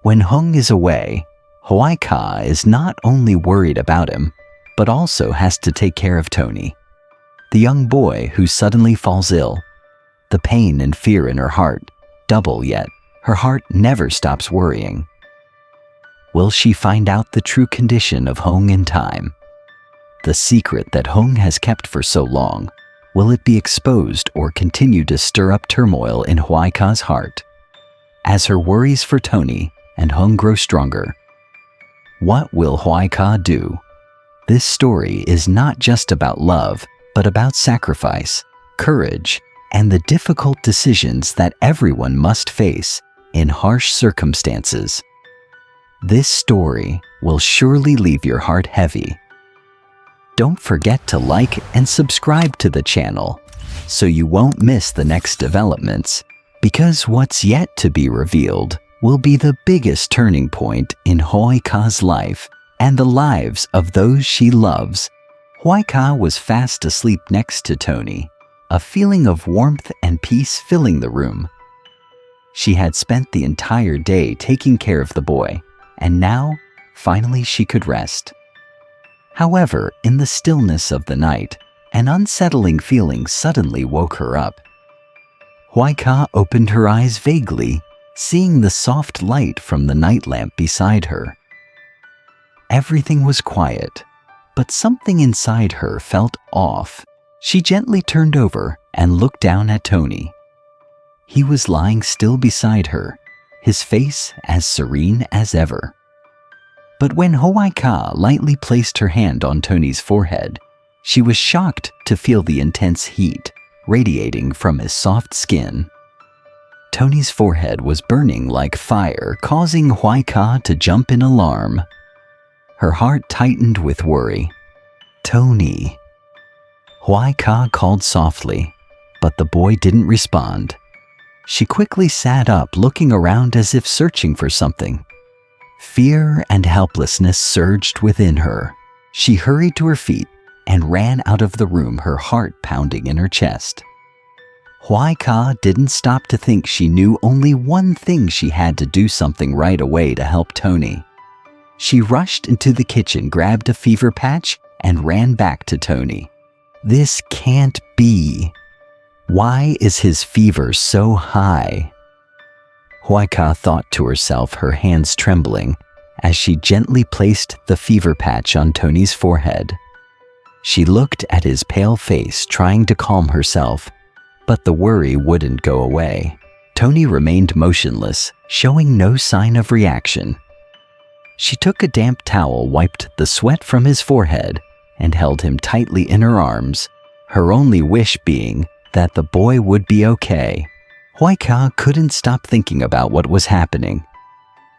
When Hung is away, Hoai Ca is not only worried about him, but also has to take care of Tony, the young boy who suddenly falls ill. The pain and fear in her heart double, yet her heart never stops worrying. Will she find out the true condition of Hung in time? The secret that Hung has kept for so long, will it be exposed or continue to stir up turmoil in Hoai Ca's heart? As her worries for Tony and Hung grow stronger, what will Hoai Ca do? This story is not just about love, but about sacrifice, courage, and the difficult decisions that everyone must face in harsh circumstances. This story will surely leave your heart heavy. Don't forget to like and subscribe to the channel so you won't miss the next developments, because what's yet to be revealed will be the biggest turning point in Hoai Ca's life and the lives of those she loves. Hoai Ca was fast asleep next to Tony, a feeling of warmth and peace filling the room. She had spent the entire day taking care of the boy, and now, finally, she could rest. However, in the stillness of the night, an unsettling feeling suddenly woke her up. Hoai Ca opened her eyes vaguely, seeing the soft light from the night lamp beside her. Everything was quiet, but something inside her felt off. She gently turned over and looked down at Tony. He was lying still beside her, his face as serene as ever. But when Hoai Ca lightly placed her hand on Tony's forehead, she was shocked to feel the intense heat radiating from his soft skin. Tony's forehead was burning like fire, causing Hoai Ca to jump in alarm. Her heart tightened with worry. "Tony." Hoai Ca called softly, but the boy didn't respond. She quickly sat up, looking around as if searching for something. Fear and helplessness surged within her. She hurried to her feet and ran out of the room, her heart pounding in her chest. Hoai Ca didn't stop to think. She knew only one thing: she had to do something right away to help Tony. She rushed into the kitchen, grabbed a fever patch, and ran back to Tony. This can't be. Why is his fever so high? Hoai Ca thought to herself, her hands trembling, as she gently placed the fever patch on Tony's forehead. She looked at his pale face, trying to calm herself, but the worry wouldn't go away. Tony remained motionless, showing no sign of reaction. She took a damp towel, wiped the sweat from his forehead, and held him tightly in her arms, her only wish being that the boy would be okay. Hoai Ca couldn't stop thinking about what was happening.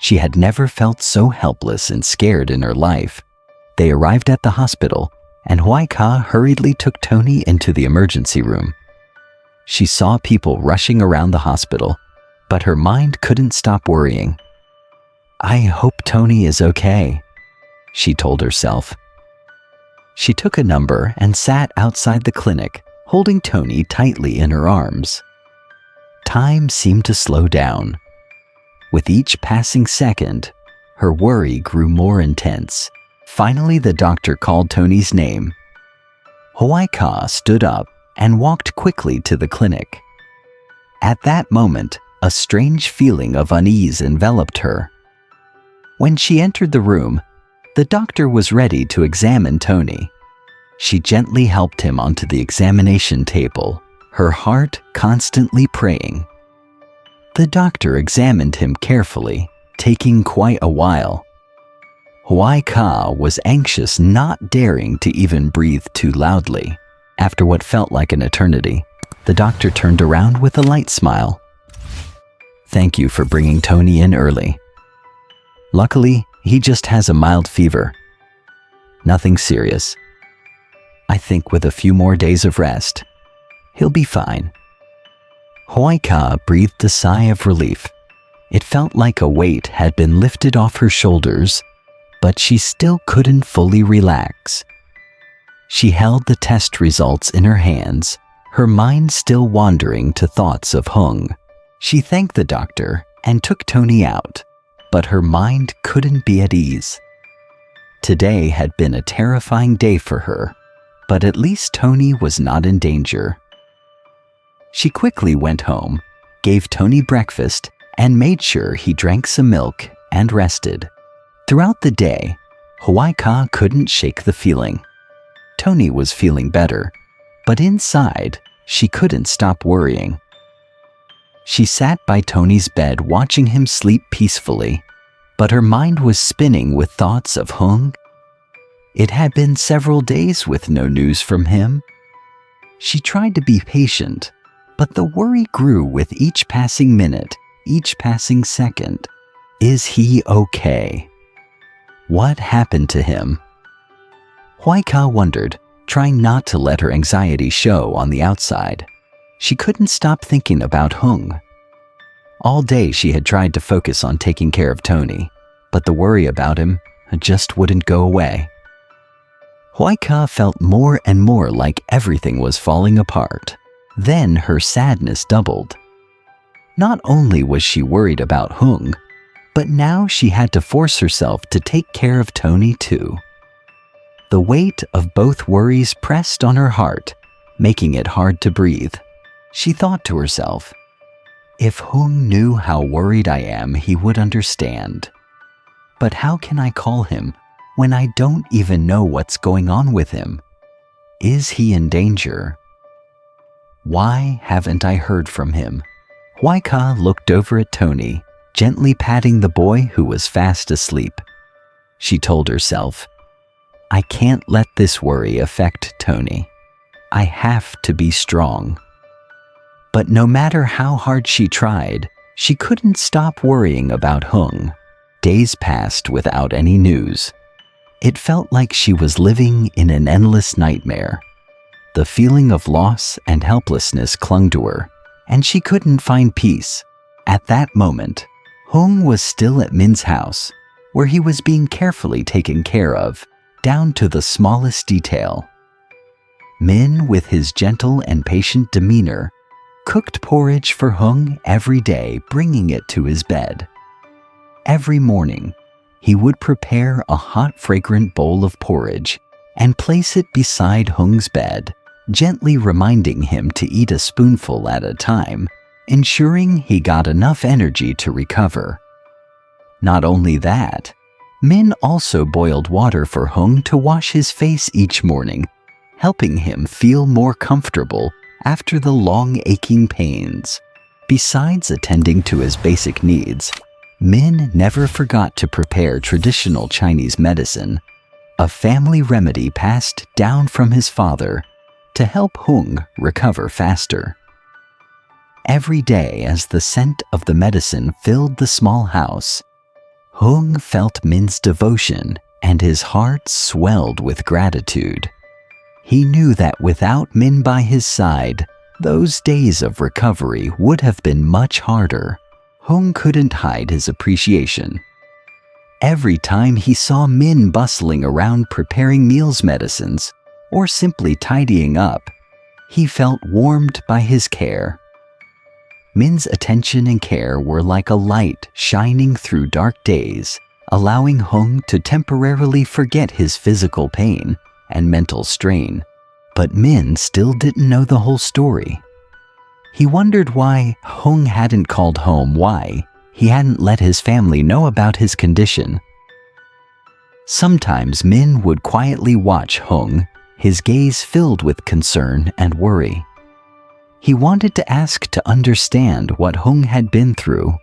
She had never felt so helpless and scared in her life. They arrived at the hospital, and Hoai Ca hurriedly took Tony into the emergency room. She saw people rushing around the hospital, but her mind couldn't stop worrying. "I hope Tony is okay," she told herself. She took a number and sat outside the clinic, holding Tony tightly in her arms. Time seemed to slow down. With each passing second, her worry grew more intense. Finally, the doctor called Tony's name. Hoai Ca stood up and walked quickly to the clinic. At that moment, a strange feeling of unease enveloped her. When she entered the room, the doctor was ready to examine Tony. She gently helped him onto the examination table, her heart constantly praying. The doctor examined him carefully, taking quite a while. Hoai Ca was anxious, not daring to even breathe too loudly. After what felt like an eternity, the doctor turned around with a light smile. "Thank you for bringing Tony in early. Luckily, he just has a mild fever. Nothing serious. I think with a few more days of rest, he'll be fine." Hoai Ca breathed a sigh of relief. It felt like a weight had been lifted off her shoulders, but she still couldn't fully relax. She held the test results in her hands, her mind still wandering to thoughts of Hung. She thanked the doctor and took Tony out. but her mind couldn't be at ease. Today had been a terrifying day for her, but at least Tony was not in danger. She quickly went home, gave Tony breakfast, and made sure he drank some milk and rested. Throughout the day, Hoai Ca couldn't shake the feeling. Tony was feeling better, but inside, she couldn't stop worrying. She sat by Tony's bed watching him sleep peacefully, but her mind was spinning with thoughts of Hung. It had been several days with no news from him. She tried to be patient, but the worry grew with each passing minute, each passing second. Is he okay? What happened to him? Hoai Ca wondered, trying not to let her anxiety show on the outside. She couldn't stop thinking about Hung. All day she had tried to focus on taking care of Tony, but the worry about him just wouldn't go away. Hoai Ca felt more and more like everything was falling apart. Then her sadness doubled. Not only was she worried about Hung, but now she had to force herself to take care of Tony too. The weight of both worries pressed on her heart, making it hard to breathe. She thought to herself, if Hung knew how worried I am, he would understand. But how can I call him when I don't even know what's going on with him? Is he in danger? Why haven't I heard from him? Hoai Ca looked over at Tony, gently patting the boy who was fast asleep. She told herself, I can't let this worry affect Tony. I have to be strong. But no matter how hard she tried, she couldn't stop worrying about Hung. Days passed without any news. It felt like she was living in an endless nightmare. The feeling of loss and helplessness clung to her, and she couldn't find peace. At that moment, Hung was still at Min's house, where he was being carefully taken care of, down to the smallest detail. Min, with his gentle and patient demeanor, cooked porridge for Hung every day, bringing it to his bed. Every morning, he would prepare a hot, fragrant bowl of porridge and place it beside Hung's bed, gently reminding him to eat a spoonful at a time, ensuring he got enough energy to recover. Not only that, Min also boiled water for Hung to wash his face each morning, helping him feel more comfortable after the long aching pains. Besides attending to his basic needs, Min never forgot to prepare traditional Chinese medicine, a family remedy passed down from his father to help Hung recover faster. Every day as the scent of the medicine filled the small house, Hung felt Min's devotion and his heart swelled with gratitude. He knew that without Min by his side, those days of recovery would have been much harder. Hung couldn't hide his appreciation. Every time he saw Min bustling around preparing meals medicines or simply tidying up, he felt warmed by his care. Min's attention and care were like a light shining through dark days, allowing Hung to temporarily forget his physical pain and mental strain. But Min still didn't know the whole story. He wondered why Hung hadn't called home, why he hadn't let his family know about his condition. Sometimes Min would quietly watch Hung, his gaze filled with concern and worry. He wanted to ask to understand what Hung had been through,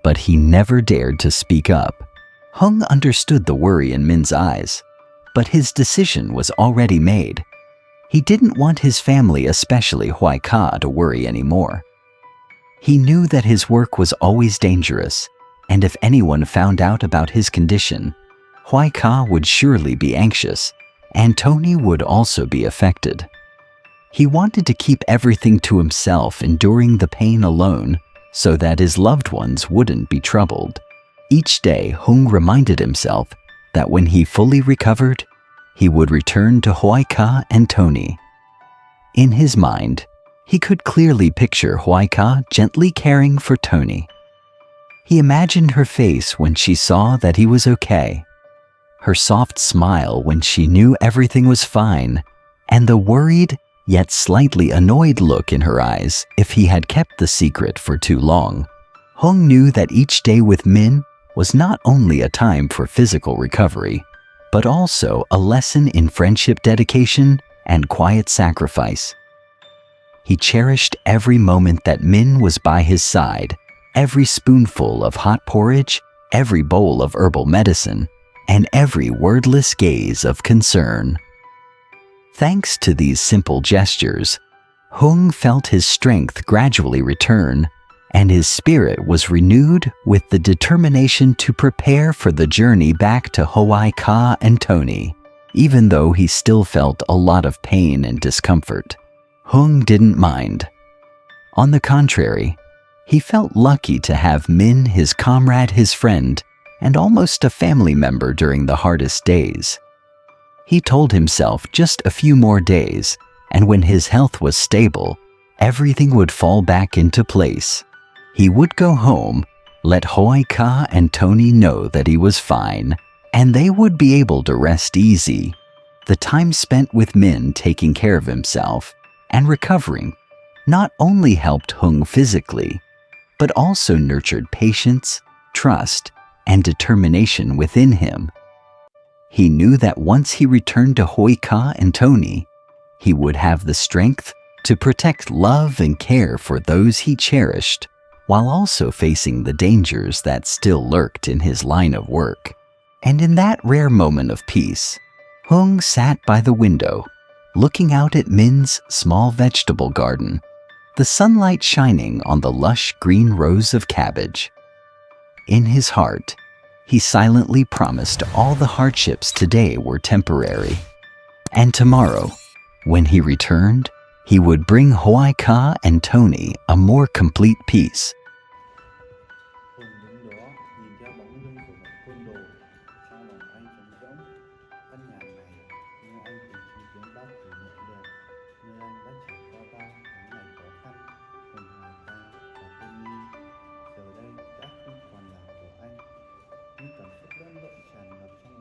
but he never dared to speak up. Hung understood the worry in Min's eyes, but his decision was already made. He didn't want his family, especially Hoai Ca, to worry anymore. He knew that his work was always dangerous, and if anyone found out about his condition, Hoai Ca would surely be anxious, and Tony would also be affected. He wanted to keep everything to himself, enduring the pain alone, so that his loved ones wouldn't be troubled. Each day, Hung reminded himself that when he fully recovered, he would return to Hoai Ca and Tony. In his mind, he could clearly picture Hoai Ca gently caring for Tony. He imagined her face when she saw that he was okay, her soft smile when she knew everything was fine, and the worried yet slightly annoyed look in her eyes if he had kept the secret for too long. Hung knew that each day with Min was not only a time for physical recovery, but also a lesson in friendship dedication and quiet sacrifice. He cherished every moment that Min was by his side, every spoonful of hot porridge, every bowl of herbal medicine, and every wordless gaze of concern. Thanks to these simple gestures, Hung felt his strength gradually return, and his spirit was renewed with the determination to prepare for the journey back to Hoai Ca and Tony. Even though he still felt a lot of pain and discomfort, Hung didn't mind. On the contrary, he felt lucky to have Min, his comrade, his friend, and almost a family member during the hardest days. He told himself just a few more days, and when his health was stable, everything would fall back into place. He would go home, let Hoai Ca and Tony know that he was fine, and they would be able to rest easy. The time spent with Min taking care of himself and recovering not only helped Hung physically, but also nurtured patience, trust, and determination within him. He knew that once he returned to Hoai Ca and Tony, he would have the strength to protect love and care for those he cherished, while also facing the dangers that still lurked in his line of work. And in that rare moment of peace, Hung sat by the window, looking out at Min's small vegetable garden, the sunlight shining on the lush green rows of cabbage. In his heart, he silently promised all the hardships today were temporary, and tomorrow, when he returned, he would bring Hoai Ca and Tony a more complete peace. Hùng đứng đó nhìn theo bóng lưng của mẹ côn đồ, trong lòng anh trống rỗng. Căn nhà này, nơi anh từng chứng kiến bác thử nhẹ nhàng, nơi anh đã trải qua bao tháng ngày khó khăn, cùng Hoài Ca và Tony, giờ đây đã không còn là của anh. Những cảm xúc lẫn lộn tràn ngập trong